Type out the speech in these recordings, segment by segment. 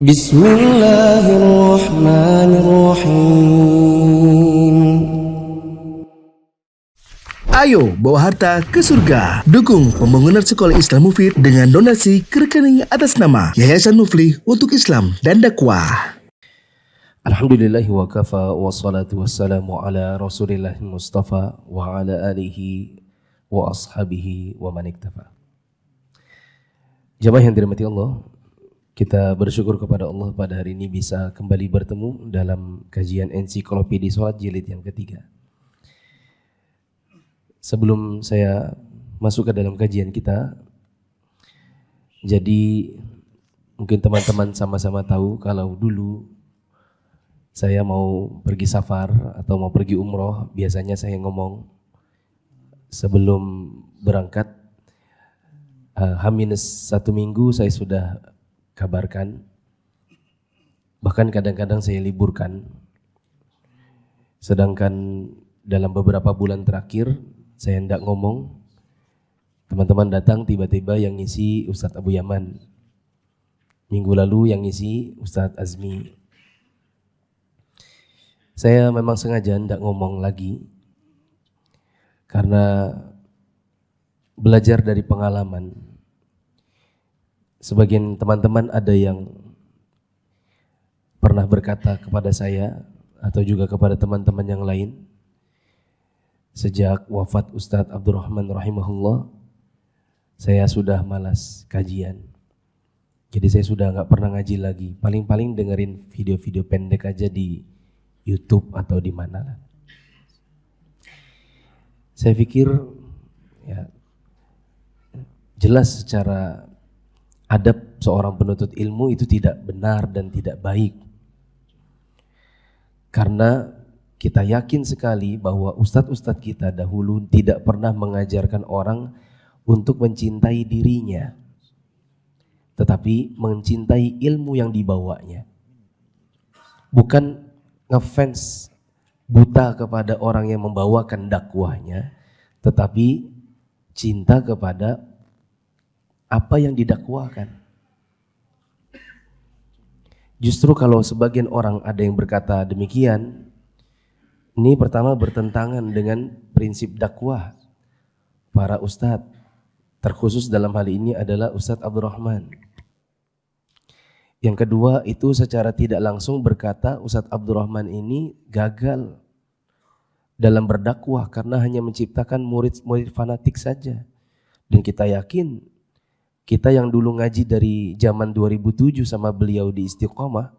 Bismillahirrahmanirrahim. Ayo bawa harta ke surga. Dukung pembangunan sekolah Islam Mufid dengan donasi ke rekening atas nama Yayasan Muflih untuk Islam dan Dakwah. Alhamdulillahi wa kafa wa salatu wassalamu ala rasulillahi mustafa wa ala alihi wa ashabihi wa man iktafa. Jamaah yang dirahmati Allah, kita bersyukur kepada Allah pada hari ini bisa kembali bertemu dalam kajian Ensiklopedia Sholat jilid yang ketiga. Sebelum saya masuk ke dalam kajian kita, jadi mungkin teman-teman sama-sama tahu kalau dulu saya mau pergi safar atau mau pergi umroh, biasanya saya ngomong sebelum berangkat, H-1 minggu saya sudah kabarkan, bahkan kadang-kadang saya liburkan. Sedangkan dalam beberapa bulan terakhir saya hendak ngomong, teman-teman datang tiba-tiba yang ngisi Ustadz Abu Yaman. Minggu lalu yang ngisi Ustadz Azmi. Saya memang sengaja hendak ngomong lagi karena belajar dari pengalaman. Sebagian teman-teman ada yang pernah berkata kepada saya atau juga kepada teman-teman yang lain, sejak wafat Ustadz Abdurrahman rahimahullah, saya sudah malas kajian. Jadi saya sudah nggak pernah ngaji lagi. Paling-paling dengerin video-video pendek aja di YouTube atau di mana. Saya pikir ya jelas secara adab seorang penuntut ilmu itu tidak benar dan tidak baik. Karena kita yakin sekali bahwa ustadz-ustadz kita dahulu tidak pernah mengajarkan orang untuk mencintai dirinya, tetapi mencintai ilmu yang dibawanya. Bukan ngefans buta kepada orang yang membawakan dakwahnya, tetapi cinta kepada apa yang didakwakan. Justru kalau sebagian orang ada yang berkata demikian, ini pertama bertentangan dengan prinsip dakwah para ustadz, terkhusus dalam hal ini adalah Ustadz Abdurrahman. Yang kedua itu secara tidak langsung berkata Ustadz Abdurrahman ini gagal dalam berdakwah karena hanya menciptakan murid-murid fanatik saja. Dan kita yakin, kita yang dulu ngaji dari zaman 2007 sama beliau di Istiqomah,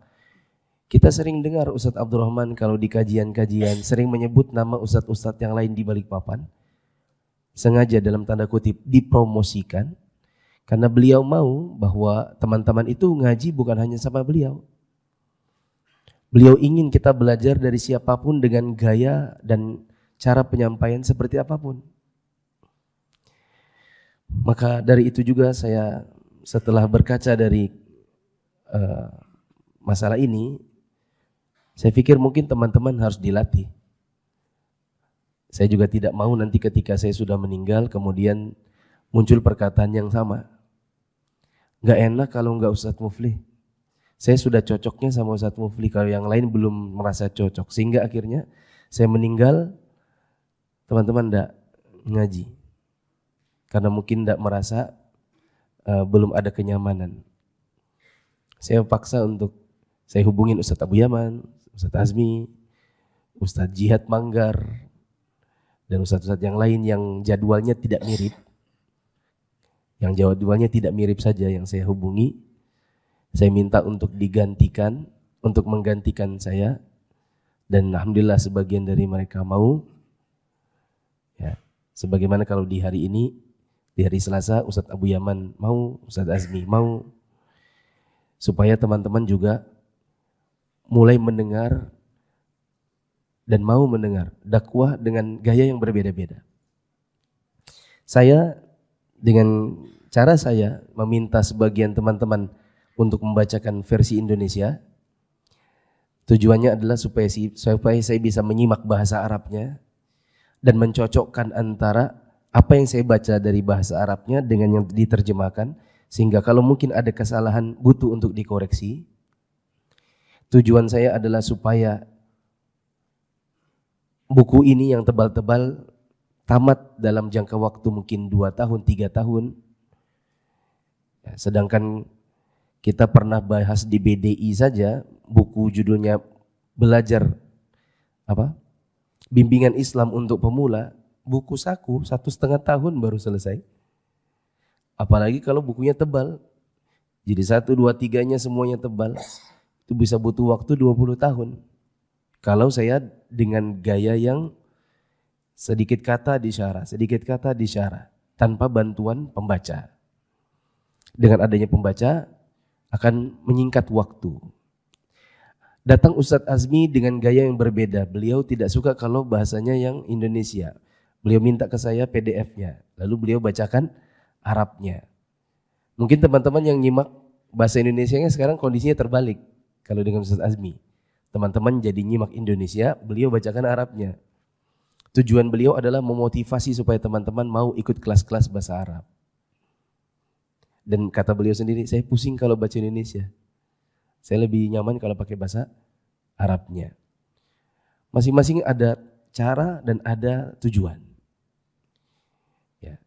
kita sering dengar Ustadz Abdurrahman kalau di kajian-kajian sering menyebut nama ustadz-ustadz yang lain di Balikpapan. Sengaja dalam tanda kutip dipromosikan karena beliau mau bahwa teman-teman itu ngaji bukan hanya sama beliau. Beliau ingin kita belajar dari siapapun dengan gaya dan cara penyampaian seperti apapun. Maka dari itu juga saya setelah berkaca dari masalah ini, saya pikir mungkin teman-teman harus dilatih. Saya juga tidak mau nanti ketika saya sudah meninggal kemudian muncul perkataan yang sama. Gak enak kalau gak Ustadz Muflih. Saya sudah cocoknya sama Ustadz Muflih, kalau yang lain belum merasa cocok. Sehingga akhirnya saya meninggal, teman-teman gak ngaji. Karena mungkin gak merasa belum ada kenyamanan. Saya paksa untuk saya hubungin Ustadz Abu Yaman, Ustadz Azmi, Ustadz Jihad Manggar, dan ustadz-ustadz yang lain yang jadwalnya tidak mirip. Yang jadwalnya tidak mirip saja yang saya hubungi. Saya minta untuk digantikan, untuk menggantikan saya. Dan alhamdulillah sebagian dari mereka mau. Ya, sebagaimana kalau di hari ini, di hari Selasa Ustadz Abu Yaman mau, Ustadz Azmi mau. Supaya teman-teman juga mulai mendengar dan mau mendengar dakwah dengan gaya yang berbeda-beda. Saya dengan cara saya meminta sebagian teman-teman untuk membacakan versi Indonesia. Tujuannya adalah supaya saya bisa menyimak bahasa Arabnya dan mencocokkan antara apa yang saya baca dari bahasa Arabnya dengan yang diterjemahkan, sehingga kalau mungkin ada kesalahan butuh untuk dikoreksi, Tujuan saya adalah supaya buku ini yang tebal-tebal tamat dalam jangka waktu mungkin 2 tahun, 3 tahun. Ya, sedangkan kita pernah bahas di BDI saja, buku judulnya Belajar Bimbingan Islam untuk Pemula, buku saku 1,5 tahun baru selesai. Apalagi kalau bukunya tebal. Jadi 1, 2, 3-nya semuanya tebal. Itu bisa butuh waktu 20 tahun. Kalau saya dengan gaya yang sedikit kata disyarah, tanpa bantuan pembaca. Dengan adanya pembaca akan menyingkat waktu. Datang Ustadz Azmi dengan gaya yang berbeda. Beliau tidak suka kalau bahasanya yang Indonesia. Beliau minta ke saya PDF-nya, lalu beliau bacakan Arabnya. Mungkin teman-teman yang nyimak bahasa Indonesianya sekarang kondisinya terbalik. Kalau dengan Ustadz Azmi, teman-teman jadi nyimak Indonesia, beliau bacakan Arabnya. Tujuan beliau adalah memotivasi supaya teman-teman mau ikut kelas-kelas bahasa Arab. Dan kata beliau sendiri, saya pusing kalau baca Indonesia. Saya lebih nyaman kalau pakai bahasa Arabnya. Masing-masing ada cara dan ada tujuan. Ya.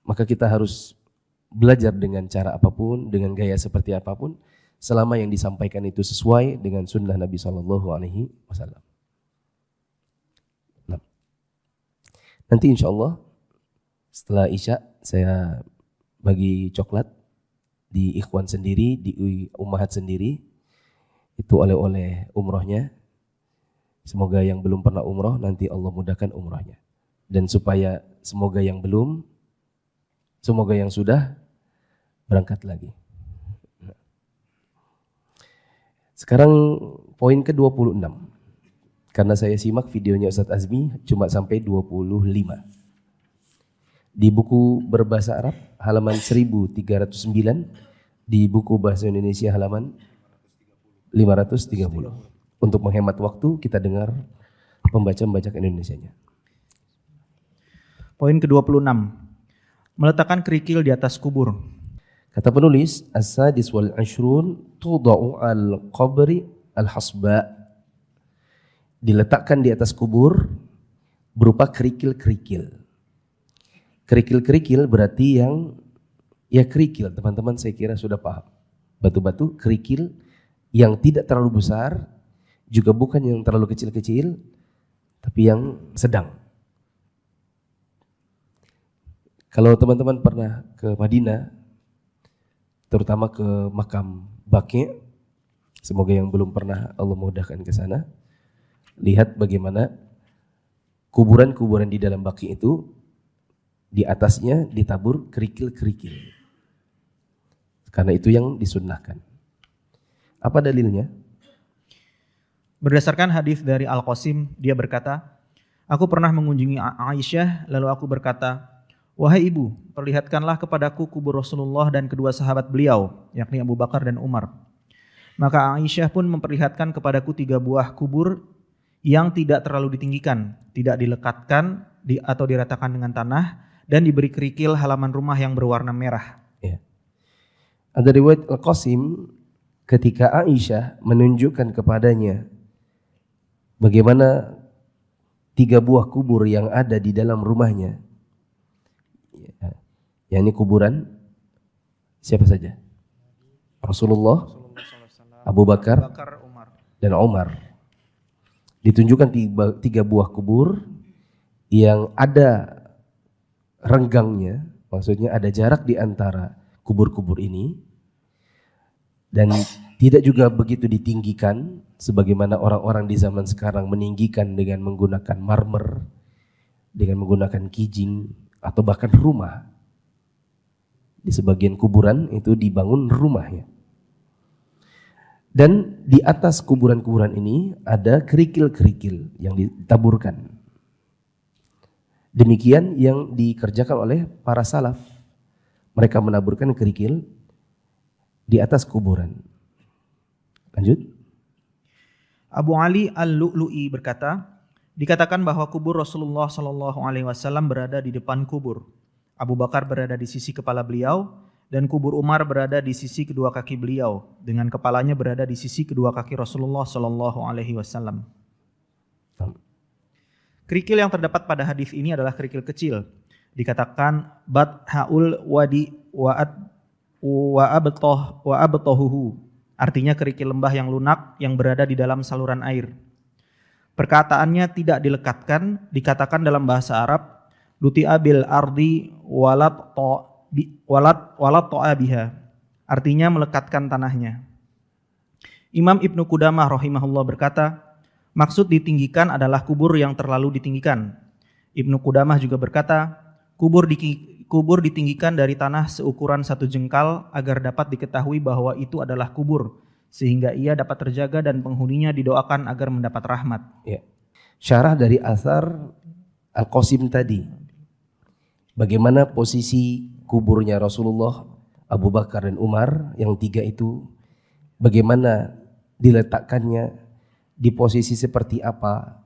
Maka kita harus belajar dengan cara apapun, dengan gaya seperti apapun, selama yang disampaikan itu sesuai dengan sunnah Nabi SAW. Nah, nanti insya Allah setelah Isya saya bagi coklat di ikhwan sendiri, di ummahat sendiri, itu oleh-oleh umrohnya. Semoga yang belum pernah umroh nanti Allah mudahkan umrohnya. Dan supaya semoga yang belum, semoga yang sudah berangkat lagi. Sekarang poin ke-26. Karena saya simak videonya Ustadz Azmi cuma sampai 25. Di buku berbahasa Arab halaman 1309, di buku bahasa Indonesia halaman 530. Untuk menghemat waktu kita dengar pembaca-membacakan Indonesianya. Poin ke-26. Meletakkan kerikil di atas kubur. Kata penulis, as-sadis wal ashrun tudau al-qabri al-hasba. Diletakkan di atas kubur berupa kerikil-kerikil. Kerikil-kerikil berarti yang kerikil, teman-teman saya kira sudah paham. Batu-batu kerikil yang tidak terlalu besar, juga bukan yang terlalu kecil-kecil, tapi yang sedang. Kalau teman-teman pernah ke Madinah, terutama ke makam Baqi', semoga yang belum pernah Allah mudahkan ke sana, lihat bagaimana kuburan-kuburan di dalam Baqi' itu di atasnya ditabur kerikil-kerikil. Karena itu yang disunnahkan. Apa dalilnya? Berdasarkan hadis dari Al-Qasim, dia berkata, aku pernah mengunjungi Aisyah, lalu aku berkata, wahai ibu, perlihatkanlah kepadaku kubur Rasulullah dan kedua sahabat beliau, yakni Abu Bakar dan Umar. Maka Aisyah pun memperlihatkan kepadaku 3 buah kubur yang tidak terlalu ditinggikan, tidak dilekatkan atau diratakan dengan tanah, dan diberi kerikil halaman rumah yang berwarna merah. Ya. Ada riwayat Al-Qasim ketika Aisyah menunjukkan kepadanya bagaimana 3 buah kubur yang ada di dalam rumahnya. Ya, ini kuburan siapa saja? Rasulullah, Abu Bakar, dan Umar. Ditunjukkan 3 buah kubur yang ada renggangnya, maksudnya ada jarak di antara kubur-kubur ini, dan tidak juga begitu ditinggikan sebagaimana orang-orang di zaman sekarang meninggikan dengan menggunakan marmer, dengan menggunakan kijing, atau bahkan rumah. Di sebagian kuburan itu dibangun rumahnya. Dan di atas kuburan-kuburan ini ada kerikil-kerikil yang ditaburkan. Demikian yang dikerjakan oleh para salaf. Mereka menaburkan kerikil di atas kuburan. Lanjut. Abu Ali Al-Lu'lu'i berkata, dikatakan bahwa kubur Rasulullah SAW berada di depan kubur. Abu Bakar berada di sisi kepala beliau Dan kubur Umar berada di sisi kedua kaki beliau, dengan kepalanya berada di sisi kedua kaki Rasulullah Shallallahu Alaihi Wasallam. Kerikil yang terdapat pada hadis ini adalah kerikil kecil. Dikatakan bat haul wadi wa abtohuhu. Artinya kerikil lembah yang lunak yang berada di dalam saluran air. Perkataannya tidak dilekatkan, dikatakan dalam bahasa Arab luti'a bil ardi walat to'abiha, artinya melekatkan tanahnya. Imam Ibnu Qudamah rahimahullah berkata, maksud ditinggikan adalah kubur yang terlalu ditinggikan. Ibnu Qudamah juga berkata, kubur ditinggikan dari tanah seukuran 1 jengkal agar dapat diketahui bahwa itu adalah kubur, sehingga ia dapat terjaga dan penghuninya didoakan agar mendapat rahmat. Ya. Syarah dari asar Al-Qasim tadi. Bagaimana posisi kuburnya Rasulullah, Abu Bakar dan Umar yang 3 itu, bagaimana diletakkannya, di posisi seperti apa,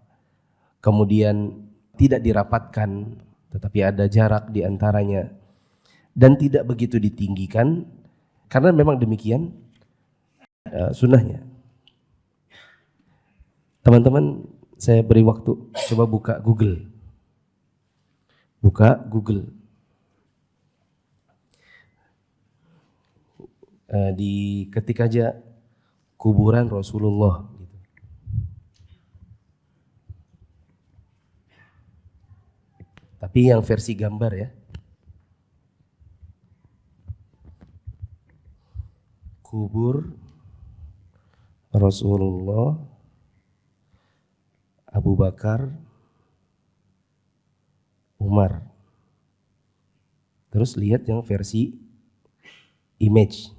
kemudian tidak dirapatkan tetapi ada jarak di antaranya dan tidak begitu ditinggikan karena memang demikian sunnahnya. Teman-teman, saya beri waktu, coba buka Google. Ketik aja kuburan Rasulullah gitu. Tapi yang versi gambar ya. Kubur Rasulullah, Abu Bakar, Umar. Terus lihat yang versi image.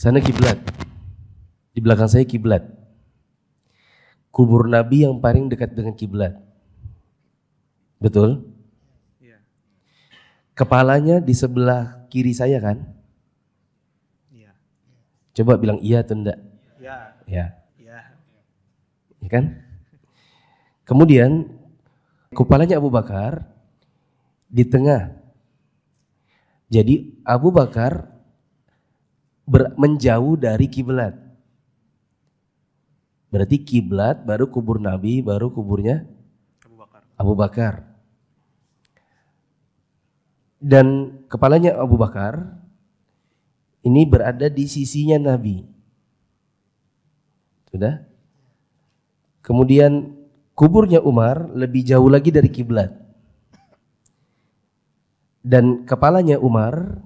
Sana kiblat. Di belakang saya kiblat. Kubur Nabi yang paling dekat dengan kiblat. Betul? Iya. Kepalanya di sebelah kiri saya kan? Iya. Coba bilang iya atau enggak? Iya. Ya. Iya. Ya kan? Kemudian kepalanya Abu Bakar di tengah. Jadi Abu Bakar menjauh dari kiblat. Berarti kiblat baru kubur Nabi, baru kuburnya Abu Bakar. Dan kepalanya Abu Bakar ini berada di sisinya Nabi. Sudah? Kemudian kuburnya Umar lebih jauh lagi dari kiblat. Dan kepalanya Umar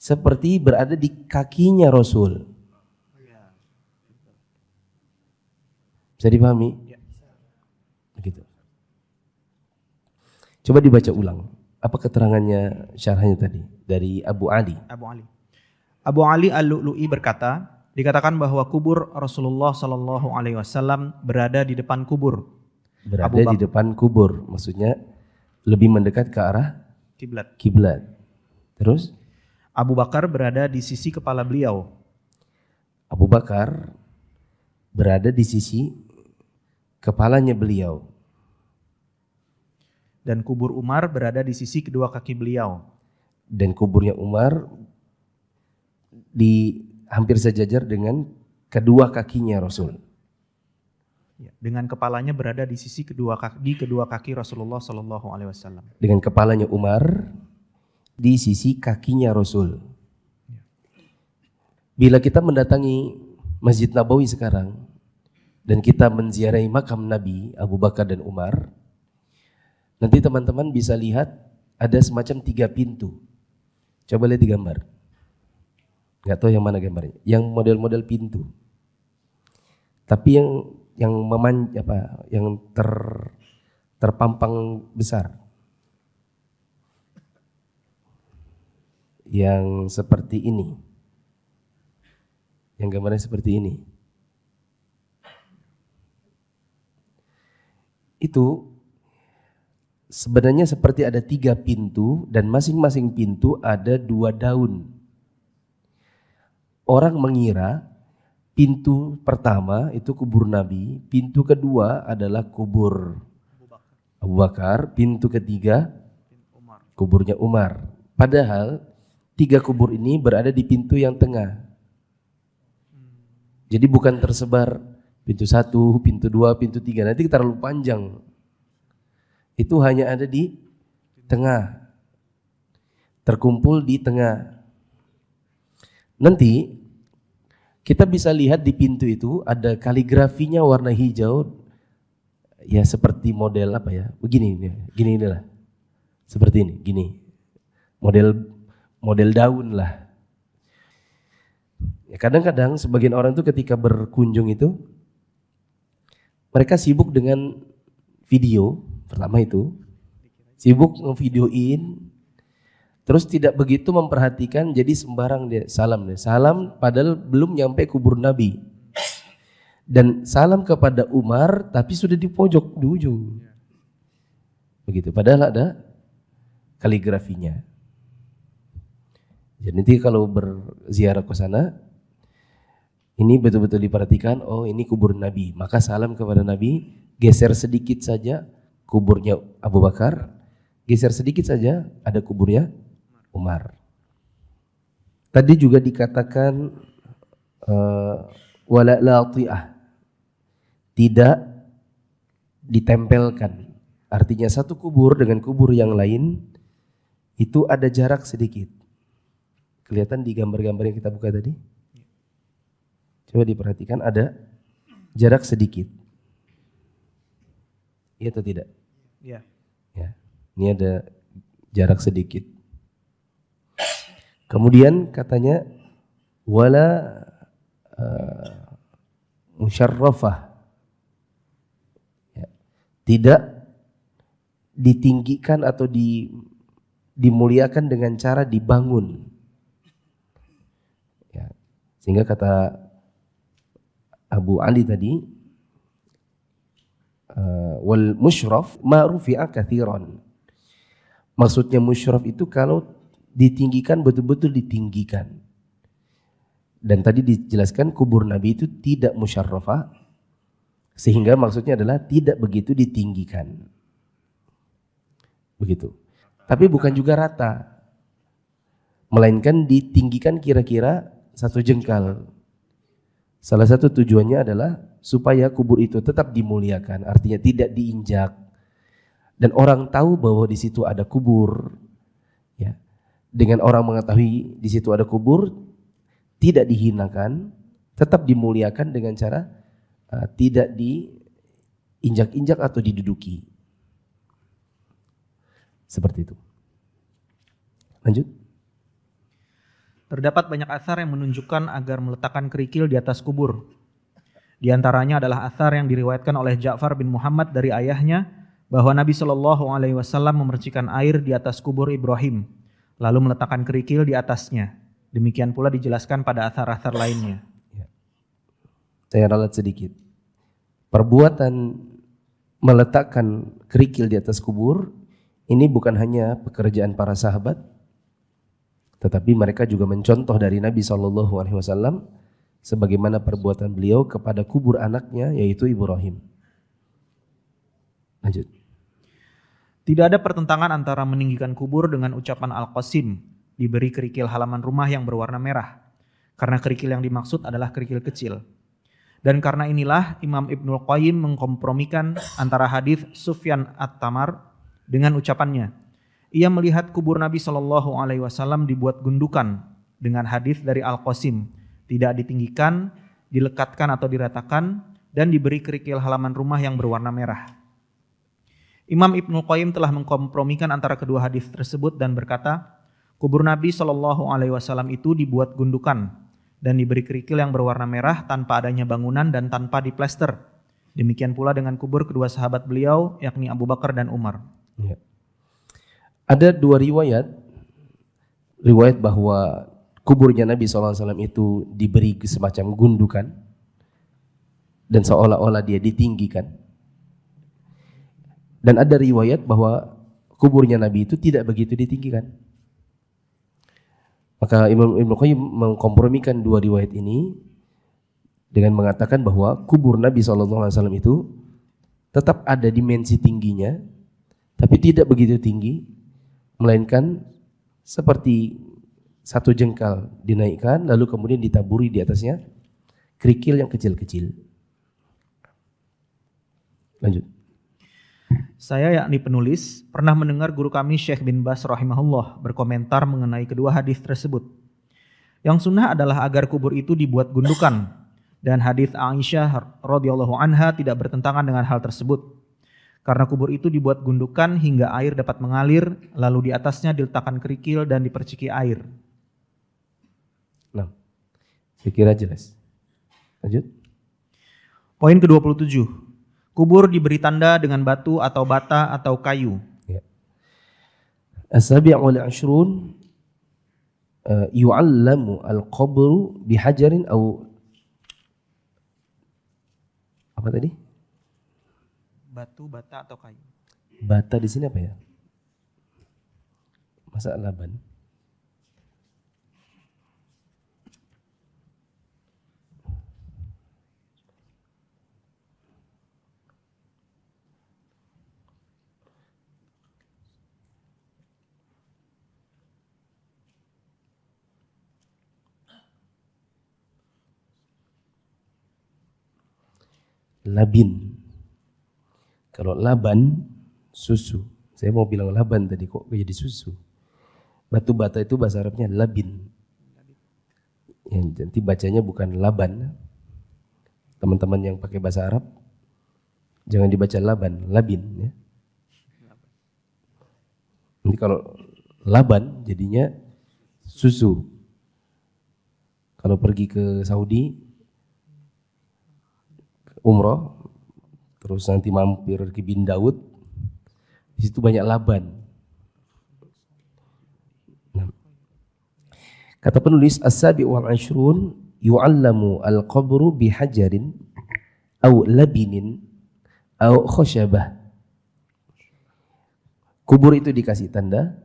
seperti berada di kakinya Rasul. Bisa dipahami? Begitu. Coba dibaca ulang. Apa keterangannya syarahnya tadi dari Abu Ali? Abu Ali Al-Lu'lu'i berkata, dikatakan bahwa kubur Rasulullah Sallallahu Alaihi Wasallam berada di depan kubur. Berada di depan kubur, maksudnya lebih mendekat ke arah kiblat. Terus? Abu Bakar berada di sisi kepala beliau. Abu Bakar berada di sisi kepalanya beliau. Dan kubur Umar berada di sisi kedua kaki beliau. Dan kuburnya Umar di hampir sejajar dengan kedua kakinya Rasul. Dengan kepalanya berada di sisi kedua kaki Rasulullah Sallallahu Alaihi Wasallam. Dengan kepalanya Umar di sisi kakinya Rasul. Bila kita mendatangi Masjid Nabawi sekarang dan kita menziarahi makam Nabi Abu Bakar dan Umar, nanti teman-teman bisa lihat ada semacam 3 pintu. Coba lihat di gambar. Gak tahu yang mana gambarnya. Yang model-model pintu. Tapi yang terpampang besar. Yang seperti ini. Yang gambarnya seperti ini. Itu sebenarnya seperti ada 3 pintu dan masing-masing pintu ada 2 daun. Orang mengira pintu pertama itu kubur Nabi, pintu kedua adalah kubur Abu Bakar, pintu ketiga kuburnya Umar. Padahal 3 kubur ini berada di pintu yang tengah. Jadi bukan tersebar pintu 1, pintu 2, pintu 3. Nanti terlalu panjang. Itu hanya ada di tengah. Terkumpul di tengah. Nanti kita bisa lihat di pintu itu ada kaligrafinya warna hijau. Ya seperti model apa ya? Begini inilah. Seperti ini, gini. Model daun lah. Ya, kadang-kadang sebagian orang itu ketika berkunjung itu mereka sibuk dengan video, pertama itu sibuk ngevideoin, terus tidak begitu memperhatikan, jadi sembarang dia salam padahal belum nyampe kubur Nabi, dan salam kepada Umar tapi sudah di pojok di ujung, begitu. Padahal ada kaligrafinya. Jadi nanti kalau berziarah ke sana, ini betul-betul diperhatikan, oh ini kubur Nabi, maka salam kepada Nabi, geser sedikit saja kuburnya Abu Bakar, geser sedikit saja ada kuburnya Umar. Tadi juga dikatakan wala lati'ah, tidak ditempelkan. Artinya satu kubur dengan kubur yang lain itu ada jarak sedikit. Kelihatan di gambar-gambar yang kita buka tadi? Coba diperhatikan, ada jarak sedikit. Iya atau tidak? Iya. Ya. Ini ada jarak sedikit. Kemudian katanya wala musyarrafah. Ya. Tidak ditinggikan atau dimuliakan dengan cara dibangun. Ya. Sehingga kata Abu Ali tadi, wal musyraf ma rufi'a katsiran. Maksudnya musyraf itu kalau ditinggikan, betul-betul ditinggikan. Dan tadi dijelaskan kubur Nabi itu tidak musyarrafah, sehingga maksudnya adalah tidak begitu ditinggikan. Begitu. Tapi bukan juga rata, melainkan ditinggikan kira-kira 1 jengkal. Salah satu tujuannya adalah supaya kubur itu tetap dimuliakan, artinya tidak diinjak, dan orang tahu bahwa di situ ada kubur. Ya, dengan orang mengetahui di situ ada kubur, tidak dihinakan, tetap dimuliakan dengan cara tidak diinjak-injak atau diduduki. Seperti itu. Lanjut. Terdapat banyak atsar yang menunjukkan agar meletakkan kerikil di atas kubur. Di antaranya adalah atsar yang diriwayatkan oleh Ja'far bin Muhammad dari ayahnya bahwa Nabi Shallallahu Alaihi Wasallam memercikan air di atas kubur Ibrahim, lalu meletakkan kerikil di atasnya. Demikian pula dijelaskan pada atsar-atsar lainnya. Saya ralat sedikit. Perbuatan meletakkan kerikil di atas kubur ini bukan hanya pekerjaan para sahabat, tetapi mereka juga mencontoh dari Nabi SAW sebagaimana perbuatan beliau kepada kubur anaknya, yaitu Ibrahim. Lanjut. Tidak ada pertentangan antara meninggikan kubur dengan ucapan Al-Qasim, diberi kerikil halaman rumah yang berwarna merah, karena kerikil yang dimaksud adalah kerikil kecil. Dan karena inilah Imam Ibnul Qayyim mengkompromikan antara hadis Sufyan At-Tamar dengan ucapannya. Ia melihat kubur Nabi Shallallahu Alaihi Wasallam dibuat gundukan dengan hadis dari Al-Qasim, tidak ditinggikan, dilekatkan atau diratakan, dan diberi kerikil halaman rumah yang berwarna merah. Imam Ibnul Qayyim telah mengkompromikan antara kedua hadis tersebut dan berkata, kubur Nabi Shallallahu Alaihi Wasallam itu dibuat gundukan dan diberi kerikil yang berwarna merah tanpa adanya bangunan dan tanpa diplester. Demikian pula dengan kubur kedua sahabat beliau, yakni Abu Bakar dan Umar. Ya. Ada 2 riwayat bahwa kuburnya Nabi SAW itu diberi semacam gundukan dan seolah-olah dia ditinggikan. Dan ada riwayat bahwa kuburnya Nabi itu tidak begitu ditinggikan. Maka Imam Ibnu Qayyim mengkompromikan 2 riwayat ini dengan mengatakan bahwa kubur Nabi SAW itu tetap ada dimensi tingginya, tapi tidak begitu tinggi, melainkan seperti satu jengkal dinaikkan lalu kemudian ditaburi di atasnya kerikil yang kecil-kecil. Lanjut. Saya yakni penulis pernah mendengar guru kami Syekh bin Baz rahimahullah berkomentar mengenai kedua hadis tersebut. Yang sunnah adalah agar kubur itu dibuat gundukan, dan hadis Aisyah radhiyallahu anha tidak bertentangan dengan hal tersebut. Karena kubur itu dibuat gundukan hingga air dapat mengalir, lalu di atasnya diletakkan kerikil dan diperciki air. Nah, saya kira jelas. Lanjut. Poin ke-27. Kubur diberi tanda dengan batu atau bata atau kayu. Ya. As-sabi'u wal 'ashrun yu'allamu al-qabru bihajarin aw apa tadi? Batu, bata atau kayu. Bata di sini apa ya? Masa laban? Labin. Kalau laban, susu. Saya mau bilang laban tadi kok jadi susu. Batu bata itu bahasa Arabnya labin. Ya, nanti bacanya bukan laban. Teman-teman yang pakai bahasa Arab, jangan dibaca laban, labin. Ya. Nanti kalau laban jadinya susu. Kalau pergi ke Saudi, umroh, terus nanti mampir ke Bin Daud, di situ banyak laban. Nah. Kata penulis, as-sabi'u wal 'ashrun yu'allamu al-qabru bihajarin aw labinin aw khusyabah. Kubur itu dikasih tanda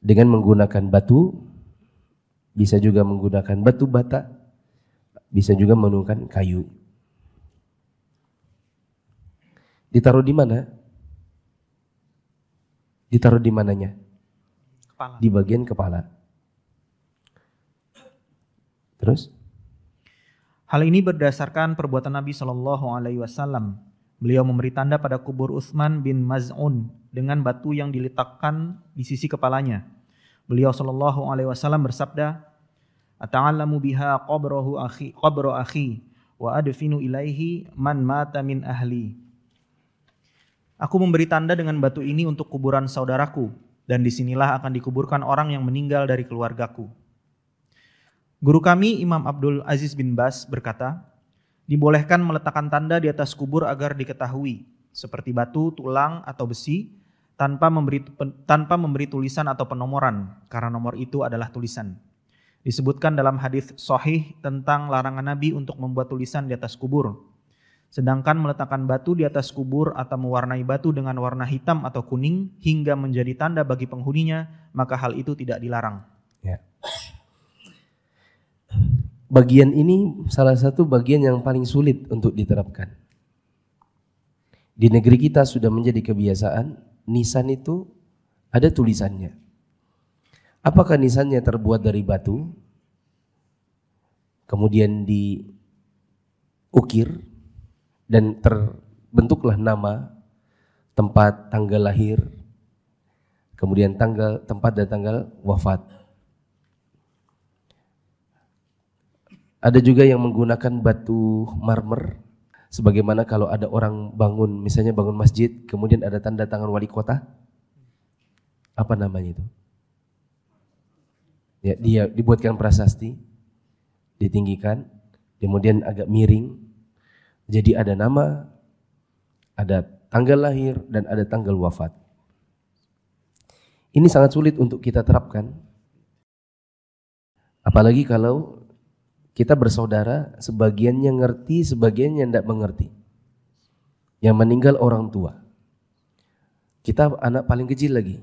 dengan menggunakan batu, bisa juga menggunakan batu bata, bisa juga menggunakan kayu. Ditaruh di mana? Ditaruh di mananya? Kepala. Di bagian kepala. Terus? Hal ini berdasarkan perbuatan Nabi Shallallahu Alaihi Wasallam. Beliau memberi tanda pada kubur Utsman bin Maz'un dengan batu yang diletakkan di sisi kepalanya. Beliau Shallallahu Alaihi Wasallam bersabda, "Ata'allamu biha qabra akhi wa adfinu ilaihi man mata min ahli." Aku memberi tanda dengan batu ini untuk kuburan saudaraku, dan disinilah akan dikuburkan orang yang meninggal dari keluargaku. Guru kami Imam Abdul Aziz bin Baz berkata, dibolehkan meletakkan tanda di atas kubur agar diketahui, seperti batu, tulang, atau besi, tanpa memberi tulisan atau penomoran, karena nomor itu adalah tulisan. Disebutkan dalam hadis sahih tentang larangan Nabi untuk membuat tulisan di atas kubur. Sedangkan meletakkan batu di atas kubur atau mewarnai batu dengan warna hitam atau kuning hingga menjadi tanda bagi penghuninya, maka hal itu tidak dilarang. Ya. Bagian ini salah satu bagian yang paling sulit untuk diterapkan. Di negeri kita sudah menjadi kebiasaan, nisan itu ada tulisannya. Apakah nisannya terbuat dari batu, kemudian diukir, dan terbentuklah nama, tempat, tanggal lahir, kemudian tempat dan tanggal wafat. Ada juga yang menggunakan batu marmer, sebagaimana kalau ada orang bangun, misalnya bangun masjid, kemudian ada tanda tangan wali kota. Apa namanya itu? Ya, dia dibuatkan prasasti, ditinggikan, kemudian agak miring. Jadi ada nama, ada tanggal lahir, dan ada tanggal wafat. Ini sangat sulit untuk kita terapkan. Apalagi kalau kita bersaudara, sebagiannya ngerti, sebagiannya tidak mengerti. Yang meninggal orang tua. Kita anak paling kecil lagi.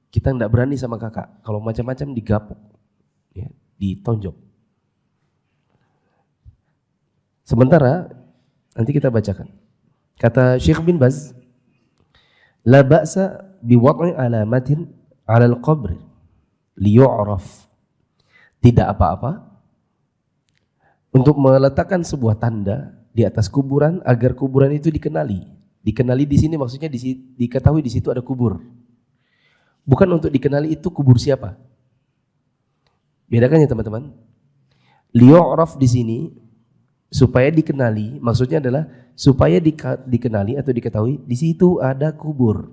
Kita tidak berani sama kakak. Kalau macam-macam digapuk, ya, ditonjok. Sementara nanti kita bacakan. Kata Syekh bin Baz, La ba'sa biwad'i alamatin 'alal qabr liyu'raf. Tidak apa-apa untuk meletakkan sebuah tanda di atas kuburan agar kuburan itu dikenali. Dikenali di sini maksudnya diketahui di situ ada kubur. Bukan untuk dikenali itu kubur siapa. Bedakan ya teman-teman. Liyu'raf di sini supaya dikenali, maksudnya adalah supaya dikenali atau diketahui di situ ada kubur.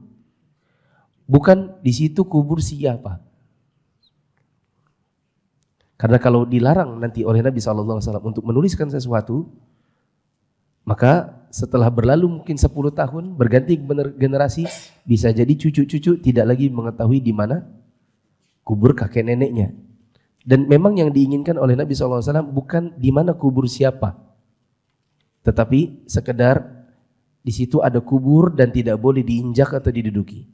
Bukan di situ kubur siapa. Karena kalau dilarang nanti oleh Nabi SAW untuk menuliskan sesuatu, maka setelah berlalu mungkin 10 tahun berganti generasi, bisa jadi cucu-cucu tidak lagi mengetahui di mana kubur kakek neneknya. Dan memang yang diinginkan oleh Nabi SAW bukan di mana kubur siapa, tetapi sekedar di situ ada kubur dan tidak boleh diinjak atau diduduki.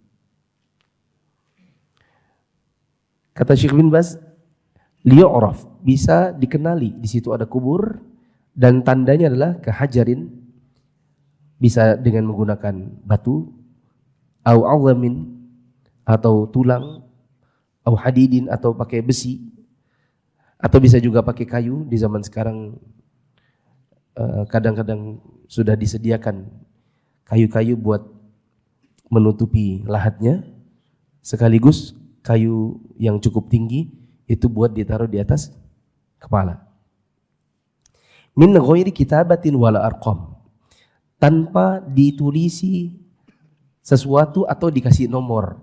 Kata Syekh bin Baz, liyu'raf, bisa dikenali di situ ada kubur dan tandanya adalah kehajarin, bisa dengan menggunakan batu, au 'azamin atau tulang, au hadidin atau pakai besi, atau bisa juga pakai kayu. Di zaman sekarang kadang-kadang sudah disediakan kayu-kayu buat menutupi lahatnya, sekaligus kayu yang cukup tinggi itu buat ditaruh di atas kepala. Min ghairi kitabatin wala arqam, tanpa ditulisi sesuatu atau dikasih nomor.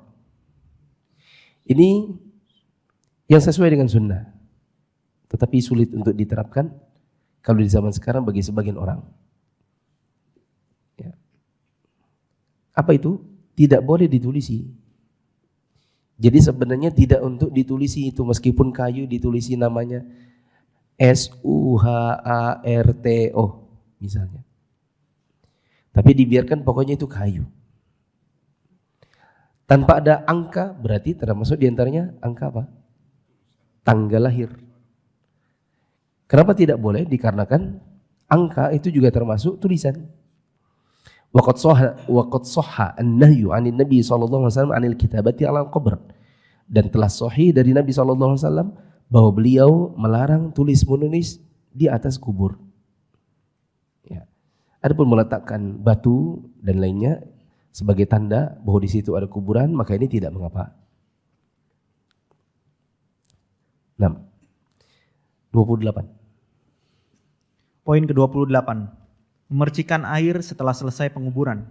Ini yang sesuai dengan sunnah, tetapi sulit untuk diterapkan kalau di zaman sekarang bagi sebagian orang. Ya. Apa itu? Tidak boleh ditulisi. Jadi sebenarnya tidak untuk ditulisi itu, meskipun kayu ditulisi namanya SUHARTO misalnya. Tapi dibiarkan pokoknya itu kayu. Tanpa ada angka, berarti termasuk diantaranya angka apa? Tanggal lahir. Kenapa tidak boleh? Dikarenakan angka itu juga termasuk tulisan. Waqad sahha an-nahyu 'anil Nabi sallallahu alaihi wasallam 'anil kitabati 'alal qabr. Dan telah sahih dari Nabi sallallahu alaihi wasallam bahwa beliau melarang tulis menulis di atas kubur. Ya. Adapun meletakkan batu dan lainnya sebagai tanda bahwa di situ ada kuburan, maka ini tidak mengapa. 6. 28. Poin ke-28. Memercikan air setelah selesai penguburan.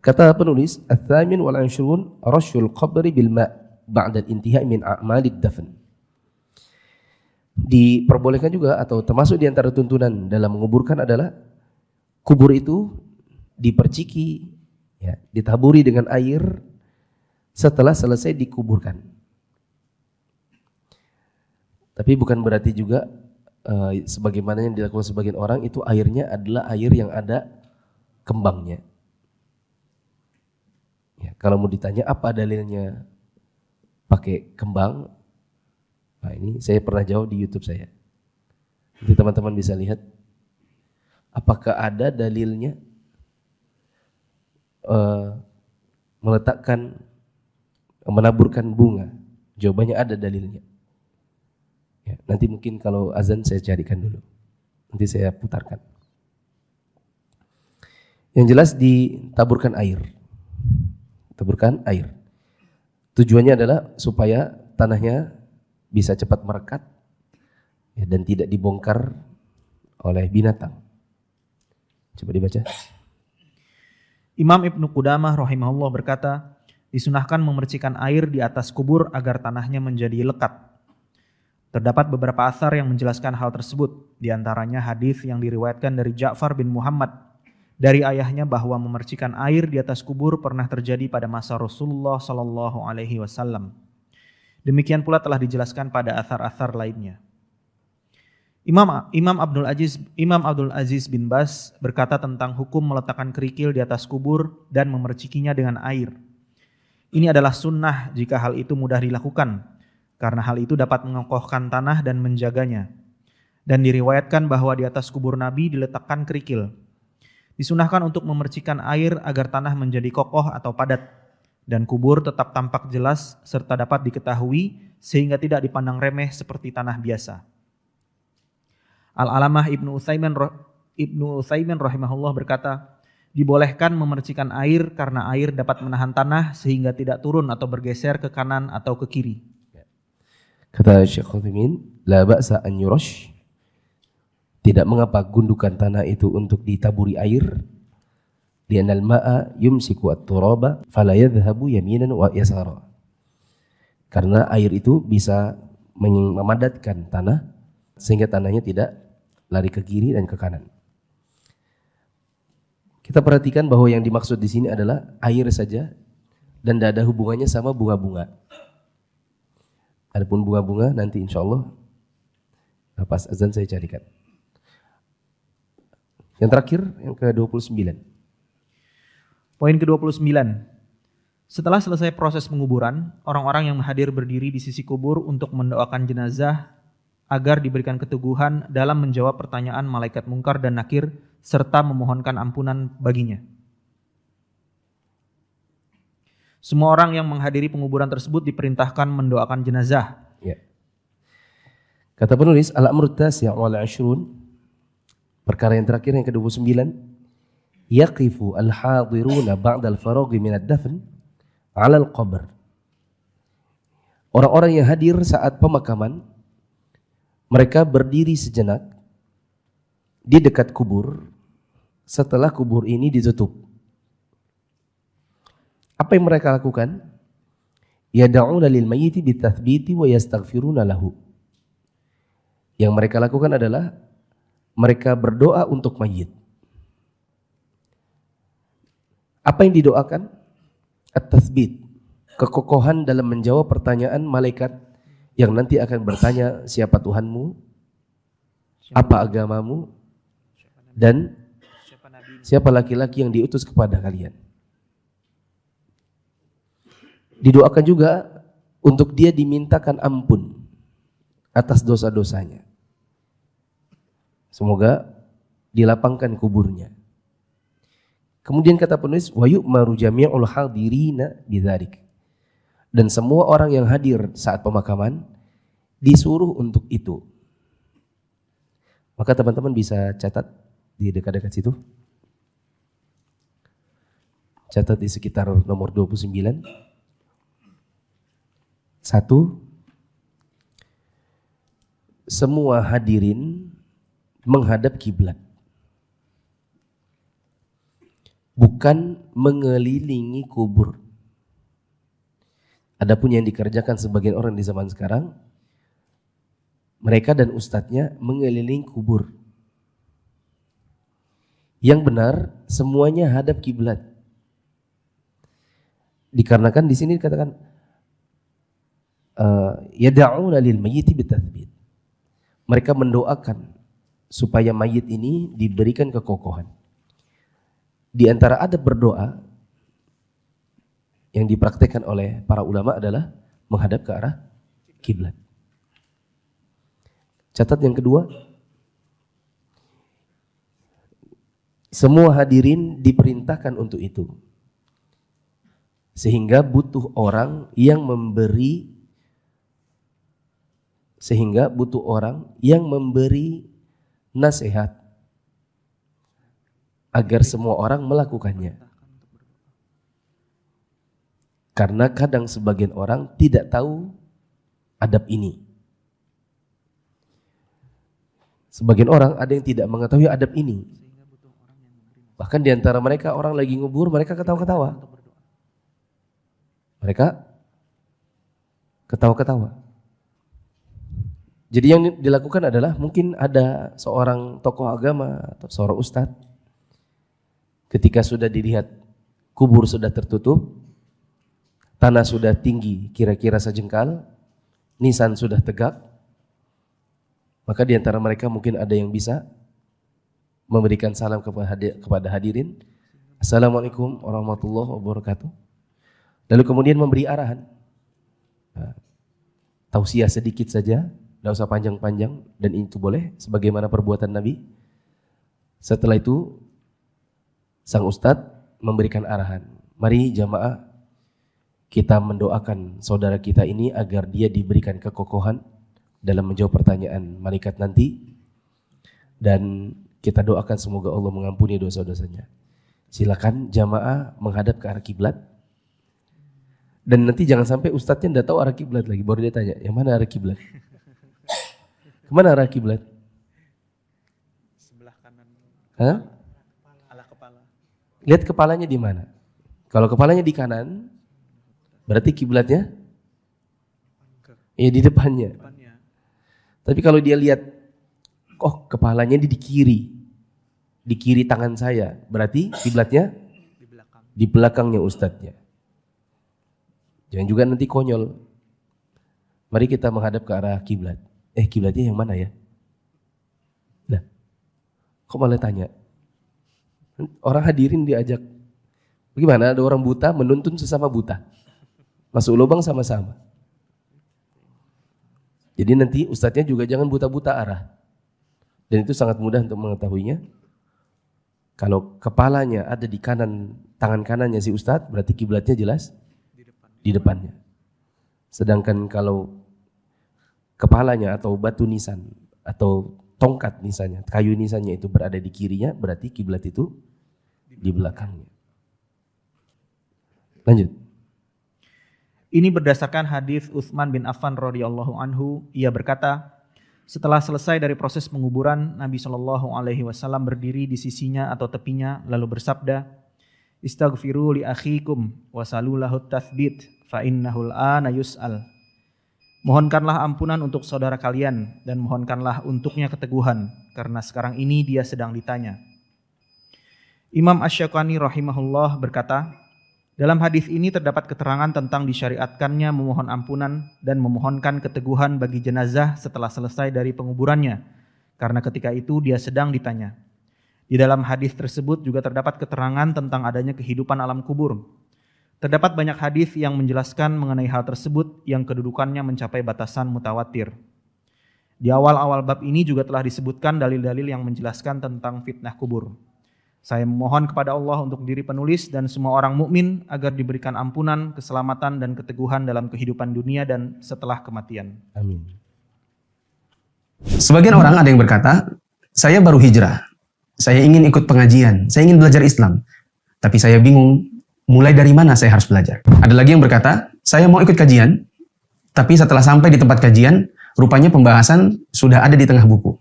Kata penulis, "Ats-tsamin wal 'ishrun rasyul qabri bil ma' ba'da al-intihai min a'malid dafn." Diperbolehkan juga atau termasuk di antara tuntunan dalam menguburkan adalah kubur itu diperciki, ya, ditaburi dengan air setelah selesai dikuburkan. Tapi bukan berarti juga sebagaimana yang dilakukan sebagian orang itu airnya adalah air yang ada kembangnya. Ya, kalau mau ditanya apa dalilnya pakai kembang, nah ini saya pernah jawab di YouTube saya. Jadi teman-teman bisa lihat apakah ada dalilnya menaburkan bunga. Jawabannya ada dalilnya. Ya, nanti mungkin kalau azan saya carikan dulu. Nanti saya putarkan. Yang jelas ditaburkan air. Taburkan air. Tujuannya adalah supaya tanahnya bisa cepat merekat, ya, dan tidak dibongkar oleh binatang. Coba dibaca. Imam Ibnu Qudamah rahimahullah berkata, disunahkan memercikan air di atas kubur agar tanahnya menjadi lekat. Terdapat beberapa atsar yang menjelaskan hal tersebut, di antaranya hadis yang diriwayatkan dari Ja'far bin Muhammad dari ayahnya bahwa memercikan air di atas kubur pernah terjadi pada masa Rasulullah sallallahu alaihi wasallam. Demikian pula telah dijelaskan pada atsar-atsar lainnya. Imam Abdul Aziz bin Baz berkata tentang hukum meletakkan kerikil di atas kubur dan memercikinya dengan air. Ini adalah sunnah jika hal itu mudah dilakukan, karena hal itu dapat mengokohkan tanah dan menjaganya. Dan diriwayatkan bahwa di atas kubur Nabi diletakkan kerikil. Disunahkan untuk memercikan air agar tanah menjadi kokoh atau padat dan kubur tetap tampak jelas serta dapat diketahui sehingga tidak dipandang remeh seperti tanah biasa. Al-Alamah Ibnu Utsaimin rahimahullah berkata, dibolehkan memercikan air karena air dapat menahan tanah sehingga tidak turun atau bergeser ke kanan atau ke kiri. Kata Syekh Utsaimin, la ba'sa an yurash. Tidak mengapa gundukan tanah itu untuk ditaburi air. Li'annal ma'a yumsiku at-turaba fala yadhhabu yaminan wa yasara. Karena air itu bisa memadatkan tanah sehingga tanahnya tidak lari ke kiri dan ke kanan. Kita perhatikan bahwa yang dimaksud di sini adalah air saja dan tidak ada hubungannya sama bunga-bunga. Adapun bunga-bunga nanti insya Allah pas azan saya carikan. Yang terakhir, yang ke-29. Poin ke-29. Setelah selesai proses penguburan, orang-orang yang hadir berdiri di sisi kubur untuk mendoakan jenazah agar diberikan keteguhan dalam menjawab pertanyaan malaikat mungkar dan nakir serta memohonkan ampunan baginya. Semua orang yang menghadiri penguburan tersebut diperintahkan mendoakan jenazah. Ya. Kata penulis, al-amru at-tasi' wal 'ashrun, perkara yang terakhir yang ke-29, yaqifu al-hadiruna ba'da al-faraghi min ad-dafn 'ala al-qabr. Orang-orang yang hadir saat pemakaman, mereka berdiri sejenak di dekat kubur setelah kubur ini ditutup. Apa yang mereka lakukan? Yad'una lil mayyiti bitathbiti wa yastaghfiruna lahu. Yang mereka lakukan adalah mereka berdoa untuk mayit. Apa yang didoakan? At-tathbit, kekokohan dalam menjawab pertanyaan malaikat yang nanti akan bertanya, siapa Tuhanmu, apa agamamu, dan siapa laki-laki yang diutus kepada kalian. Didoakan juga untuk dia dimintakan ampun atas dosa-dosanya. Semoga dilapangkan kuburnya. Kemudian kata penulis, wa yu'maru jami'ul hadirina bidzalik. Dan semua orang yang hadir saat pemakaman disuruh untuk itu. Maka teman-teman bisa catat di dekat-dekat situ. Catat di sekitar nomor 29. 1. Semua hadirin menghadap kiblat. Bukan mengelilingi kubur. Adapun yang dikerjakan sebagian orang di zaman sekarang, mereka dan ustadznya mengelilingi kubur. Yang benar semuanya hadap kiblat. Dikarenakan di sini dikatakan yad'una lil mayyiti bitathbit. Mereka mendoakan supaya mayit ini diberikan kekokohan. Di antara adab berdoa yang dipraktekkan oleh para ulama adalah menghadap ke arah kiblat. Catat yang kedua, semua hadirin diperintahkan untuk itu. Sehingga butuh orang yang memberi nasihat agar semua orang melakukannya. Karena kadang sebagian orang tidak tahu adab ini. Sebagian orang ada yang tidak mengetahui adab ini. Bahkan di antara mereka orang lagi ngubur, mereka ketawa-ketawa. Mereka ketawa-ketawa. Jadi yang dilakukan adalah mungkin ada seorang tokoh agama atau seorang ustadz. Ketika sudah dilihat kubur sudah tertutup, tanah sudah tinggi kira-kira sejengkal, nisan sudah tegak, maka di antara mereka mungkin ada yang bisa memberikan salam kepada hadirin. Assalamualaikum warahmatullahi wabarakatuh. Lalu kemudian memberi arahan. Tausiah sedikit saja, tidak usah panjang-panjang, dan itu boleh sebagaimana perbuatan Nabi. Setelah itu sang ustadz memberikan arahan. Mari jamaah kita mendoakan saudara kita ini agar dia diberikan kekokohan dalam menjawab pertanyaan malaikat nanti, dan kita doakan semoga Allah mengampuni dosa-dosanya. Silakan jamaah menghadap ke arah kiblat. Dan nanti jangan sampai ustadznya tidak tahu arah kiblat lagi, baru dia tanya, yang mana arah kiblat? Kemana arah kiblat? Sebelah kanan. Hah? Arah kepala. Lihat kepalanya di mana. Kalau kepalanya di kanan, berarti kiblatnya ya di depannya. Tapi kalau dia lihat, oh kepalanya di kiri tangan saya, berarti kiblatnya di belakangnya ustadznya. Jangan juga nanti konyol. Mari kita menghadap ke arah kiblat. Kiblatnya yang mana ya? Nah, kok malah tanya? Orang hadirin diajak. Bagaimana ada orang buta menuntun sesama buta? Masuk lubang sama-sama. Jadi nanti ustadznya juga jangan buta-buta arah. Dan itu sangat mudah untuk mengetahuinya. Kalau kepalanya ada di kanan, tangan kanannya si ustadz, berarti kiblatnya jelas di depannya. Sedangkan kalau kepalanya atau batu nisan atau tongkat nisannya, kayu nisannya itu berada di kirinya, berarti kiblat itu di belakangnya. Lanjut. Ini berdasarkan hadis Utsman bin Affan radhiyallahu anhu, ia berkata, setelah selesai dari proses penguburan, Nabi Shallallahu alaihi wasallam berdiri di sisinya atau tepinya lalu bersabda, "Istaghfiru li akhikum wasalu lahu tatsbit fa innahu al-ana yus'al." Mohonkanlah ampunan untuk saudara kalian dan mohonkanlah untuknya keteguhan karena sekarang ini dia sedang ditanya. Imam Asy-Syaukani rahimahullah berkata, dalam hadis ini terdapat keterangan tentang disyariatkannya memohon ampunan dan memohonkan keteguhan bagi jenazah setelah selesai dari penguburannya, karena ketika itu dia sedang ditanya. Di dalam hadis tersebut juga terdapat keterangan tentang adanya kehidupan alam kubur. Terdapat banyak hadis yang menjelaskan mengenai hal tersebut yang kedudukannya mencapai batasan mutawatir. Di awal-awal bab ini juga telah disebutkan dalil-dalil yang menjelaskan tentang fitnah kubur. Saya memohon kepada Allah untuk diri penulis dan semua orang mukmin agar diberikan ampunan, keselamatan dan keteguhan dalam kehidupan dunia dan setelah kematian. Amin. Sebagian orang ada yang berkata, saya baru hijrah, saya ingin ikut pengajian, saya ingin belajar Islam, tapi saya bingung mulai dari mana saya harus belajar. Ada lagi yang berkata, saya mau ikut kajian, tapi setelah sampai di tempat kajian, rupanya pembahasan sudah ada di tengah buku.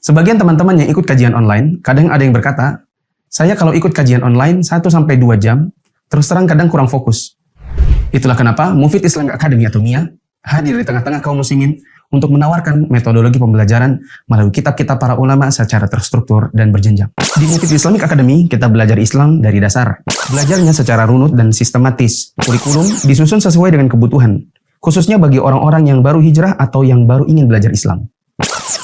Sebagian teman-teman yang ikut kajian online, kadang ada yang berkata, saya kalau ikut kajian online 1-2 jam, terus terang kadang kurang fokus. Itulah kenapa Mufid Islamic Academy atau MIA hadir di tengah-tengah kaum muslimin untuk menawarkan metodologi pembelajaran melalui kitab-kitab para ulama secara terstruktur dan berjenjang. Di Mufid Islamic Academy, kita belajar Islam dari dasar. Belajarnya secara runut dan sistematis. Kurikulum disusun sesuai dengan kebutuhan, khususnya bagi orang-orang yang baru hijrah atau yang baru ingin belajar Islam.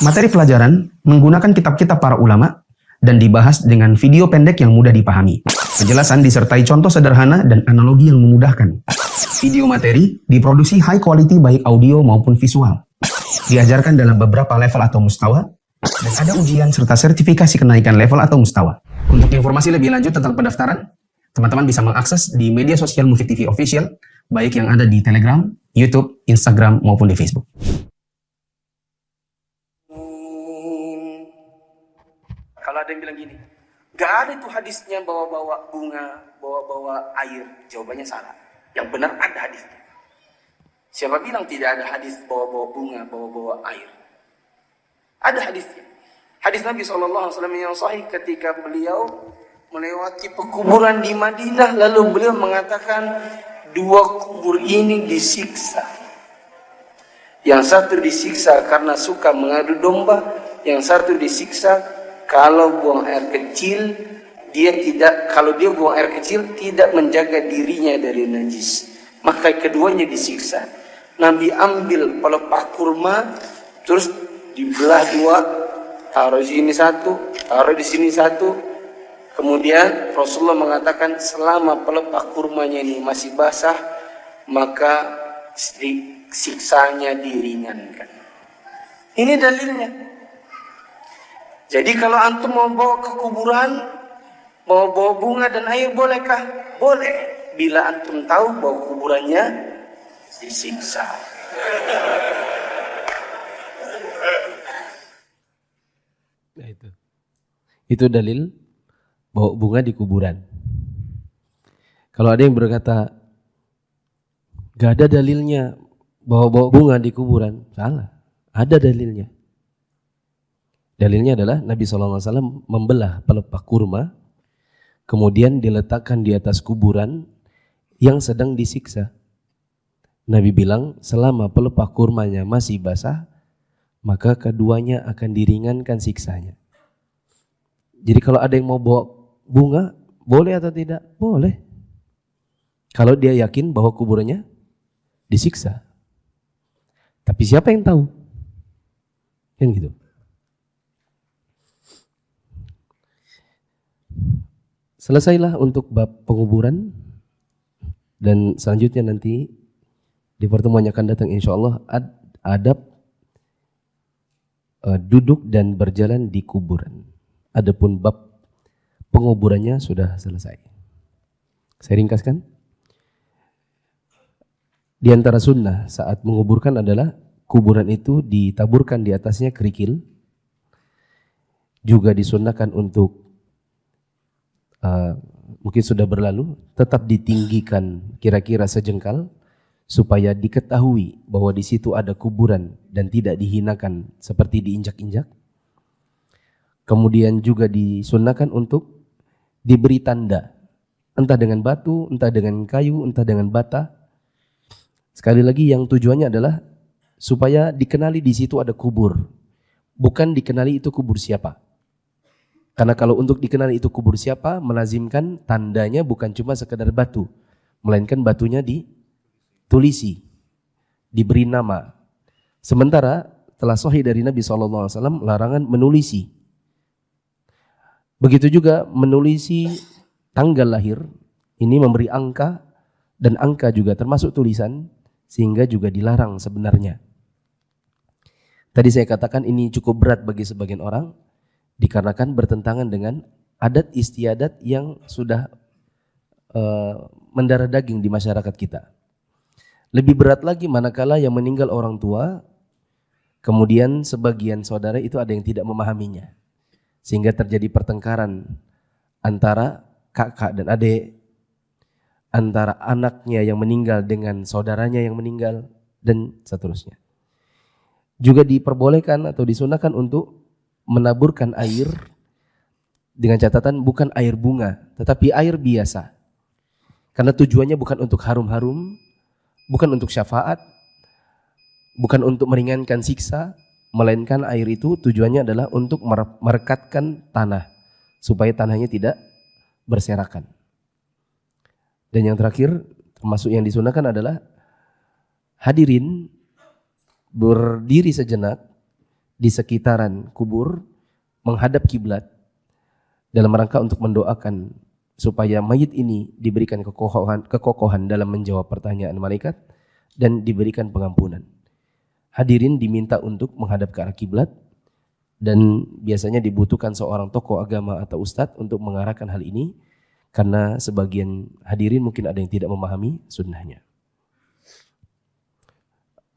Materi pelajaran menggunakan kitab-kitab para ulama dan dibahas dengan video pendek yang mudah dipahami. Penjelasan disertai contoh sederhana dan analogi yang memudahkan. Video materi diproduksi high quality baik audio maupun visual. Diajarkan dalam beberapa level atau mustawa, dan ada ujian serta sertifikasi kenaikan level atau mustawa. Untuk informasi lebih lanjut tentang pendaftaran, teman-teman bisa mengakses di media sosial Mufid TV Official, baik yang ada di Telegram, YouTube, Instagram, maupun di Facebook. Kalau ada yang bilang gini, gak ada itu hadisnya bawa-bawa bunga, bawa-bawa air. Jawabannya salah. Yang benar ada hadisnya. Siapa bilang tidak ada hadis bawa-bawa bunga, bawa-bawa air? Ada hadisnya. Hadis Nabi SAW yang sahih ketika beliau melewati pekuburan di Madinah, lalu beliau mengatakan, 2 kubur ini disiksa. Yang satu disiksa karena suka mengadu domba, yang satu disiksa kalau buang air kecil, kalau dia buang air kecil tidak menjaga dirinya dari najis, maka keduanya disiksa. Nabi ambil pelepah kurma, terus dibelah 2, taruh di sini 1, taruh di sini 1. Kemudian Rasulullah mengatakan selama pelepah kurmanya ini masih basah, maka siksanya diringankan. Ini dalilnya. Jadi kalau antum mau bawa ke kuburan, Mau bawa bunga dan air bolehkah? Boleh. Bila antum tahu bahwa kuburannya disiksa. Nah, itu dalil bawa bunga di kuburan. Kalau ada yang berkata gak ada dalilnya bawa bunga di kuburan, salah. Ada dalilnya. Dalilnya adalah Nabi SAW membelah pelepah kurma, kemudian diletakkan di atas kuburan yang sedang disiksa. Nabi bilang selama pelepah kurmanya masih basah, maka keduanya akan diringankan siksanya. Jadi kalau ada yang mau bawa bunga, boleh atau tidak? Boleh. Kalau dia yakin bahwa kuburannya disiksa. Tapi siapa yang tahu? Kan gitu. Selesailah untuk bab penguburan, dan selanjutnya nanti di pertemuan yang akan datang insya Allah adab duduk dan berjalan di kuburan. Adapun bab penguburannya sudah selesai. Saya ringkaskan. Di antara sunnah saat menguburkan adalah kuburan itu ditaburkan di atasnya kerikil. Juga disunnahkan untuk mungkin sudah berlalu, tetap ditinggikan kira-kira sejengkal supaya diketahui bahwa di situ ada kuburan dan tidak dihinakan seperti diinjak-injak. Kemudian juga disunnahkan untuk diberi tanda, entah dengan batu, entah dengan kayu, entah dengan bata. Sekali lagi yang tujuannya adalah supaya dikenali di situ ada kubur, bukan dikenali itu kubur siapa. Karena kalau untuk dikenali itu kubur siapa, melazimkan tandanya bukan cuma sekedar batu, melainkan batunya ditulisi, diberi nama. Sementara telah sahih dari Nabi SAW larangan menulisi. Begitu juga menulisi tanggal lahir, ini memberi angka, dan angka juga termasuk tulisan, sehingga juga dilarang sebenarnya. Tadi saya katakan ini cukup berat bagi sebagian orang, dikarenakan bertentangan dengan adat istiadat yang sudah mendarah daging di masyarakat kita. Lebih berat lagi manakala yang meninggal orang tua, kemudian sebagian saudara itu ada yang tidak memahaminya, sehingga terjadi pertengkaran antara kakak dan adik, antara anaknya yang meninggal dengan saudaranya yang meninggal, dan seterusnya. Juga diperbolehkan atau disunahkan untuk menaburkan air dengan catatan bukan air bunga, tetapi air biasa. Karena tujuannya bukan untuk harum-harum, bukan untuk syafaat, bukan untuk meringankan siksa, melainkan air itu tujuannya adalah untuk merekatkan tanah, supaya tanahnya tidak berserakan. Dan yang terakhir, termasuk yang disunahkan adalah hadirin berdiri sejenak di sekitaran kubur menghadap kiblat dalam rangka untuk mendoakan supaya mayit ini diberikan kekokohan dalam menjawab pertanyaan malaikat dan diberikan pengampunan. Hadirin diminta untuk menghadap ke arah kiblat, dan biasanya dibutuhkan seorang tokoh agama atau ustadz untuk mengarahkan hal ini karena sebagian hadirin mungkin ada yang tidak memahami sunnahnya.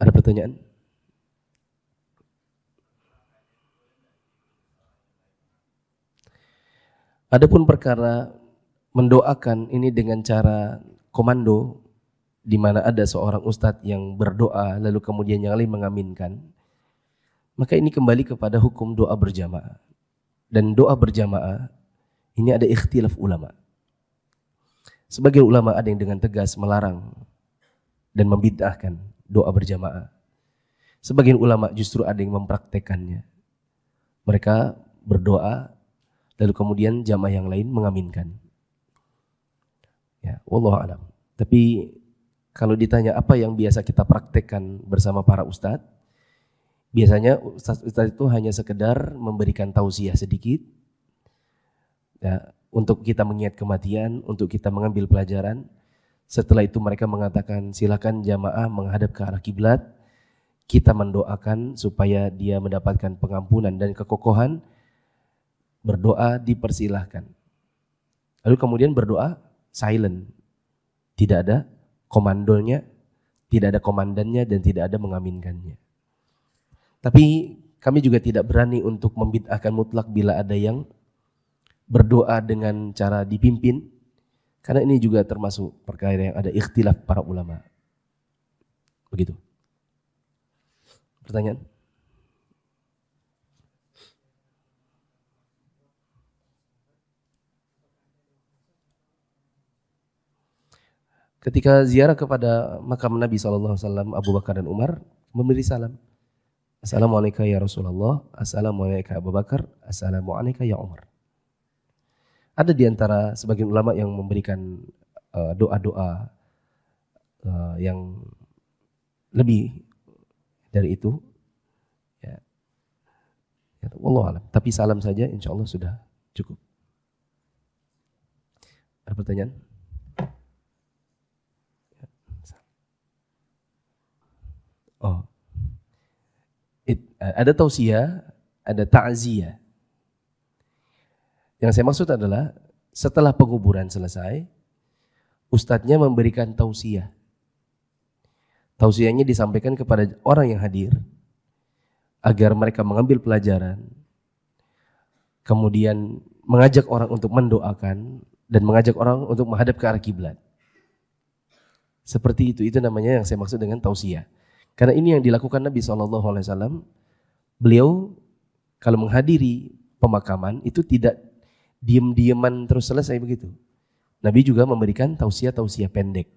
Ada pertanyaan? Adapun perkara mendoakan ini dengan cara komando, di mana ada seorang ustadz yang berdoa lalu kemudian yang lain mengaminkan, maka ini kembali kepada hukum doa berjamaah. Dan doa berjamaah ini ada ikhtilaf ulama. Sebagian ulama ada yang dengan tegas melarang dan membid'ahkan doa berjamaah. Sebagian ulama justru ada yang mempraktekannya. Mereka berdoa lalu kemudian jamaah yang lain mengaminkan. Ya, wallahu a'lam. Tapi kalau ditanya apa yang biasa kita praktekkan bersama para ustadz, biasanya ustadz itu hanya sekedar memberikan tausiah sedikit, ya, untuk kita mengingat kematian, untuk kita mengambil pelajaran. Setelah itu mereka mengatakan silakan jamaah menghadap ke arah kiblat, kita mendoakan supaya dia mendapatkan pengampunan dan kekokohan. Berdoa dipersilahkan. Lalu kemudian berdoa silent. Tidak ada komandonya, tidak ada komandannya, dan tidak ada mengaminkannya. Tapi kami juga tidak berani untuk membid'ahkan mutlak bila ada yang berdoa dengan cara dipimpin, karena ini juga termasuk perkara yang ada ikhtilaf para ulama. Begitu. Pertanyaan? Ketika ziarah kepada makam Nabi SAW, Abu Bakar dan Umar memberi salam. Assalamualaikum ya Rasulullah, Assalamualaikum Abu Bakar, Assalamualaikum ya Umar. Ada di antara sebagian ulama yang memberikan doa-doa yang lebih dari itu. Ya. Wallahu a'lam. Tapi salam saja insya Allah sudah cukup. Ada pertanyaan? Oh, ada tausiah, ada ta'ziyah. Yang saya maksud adalah setelah penguburan selesai, ustadznya memberikan tausiah. Tausiahnya disampaikan kepada orang yang hadir agar mereka mengambil pelajaran, kemudian mengajak orang untuk mendoakan dan mengajak orang untuk menghadap ke arah kiblat. Seperti itu namanya yang saya maksud dengan tausiah. Karena ini yang dilakukan Nabi SAW. Beliau kalau menghadiri pemakaman itu tidak diam-diaman terus selesai begitu. Nabi juga memberikan tausiah-tausiah pendek.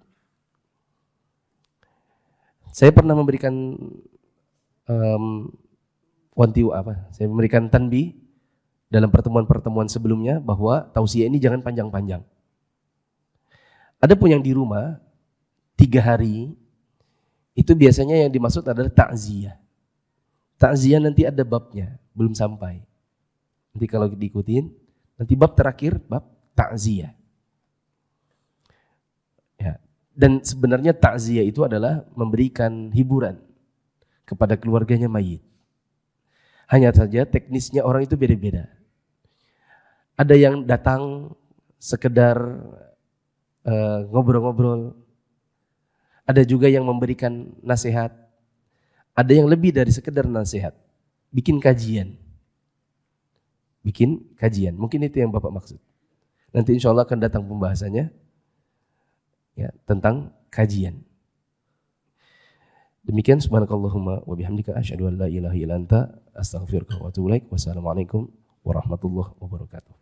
Saya pernah memberikan saya memberikan tanbih dalam pertemuan-pertemuan sebelumnya bahwa tausiah ini jangan panjang-panjang. Ada pun yang di rumah 3 hari itu biasanya yang dimaksud adalah takziah. Takziah nanti ada babnya, belum sampai. Nanti kalau diikutin, nanti bab terakhir, bab takziah. Ya. Dan sebenarnya takziah itu adalah memberikan hiburan kepada keluarganya mayit. Hanya saja teknisnya orang itu beda-beda. Ada yang datang sekedar ngobrol-ngobrol. Ada juga yang memberikan nasihat. Ada yang lebih dari sekedar nasihat. Bikin kajian. Mungkin itu yang Bapak maksud. Nanti insya Allah akan datang pembahasannya ya, tentang kajian. Demikian subhanakallahumma wa bihamdika asyhadu an la ilaha illa anta astaghfiruka wa atubu ilaik. Wassalamualaikum warahmatullahi wabarakatuh.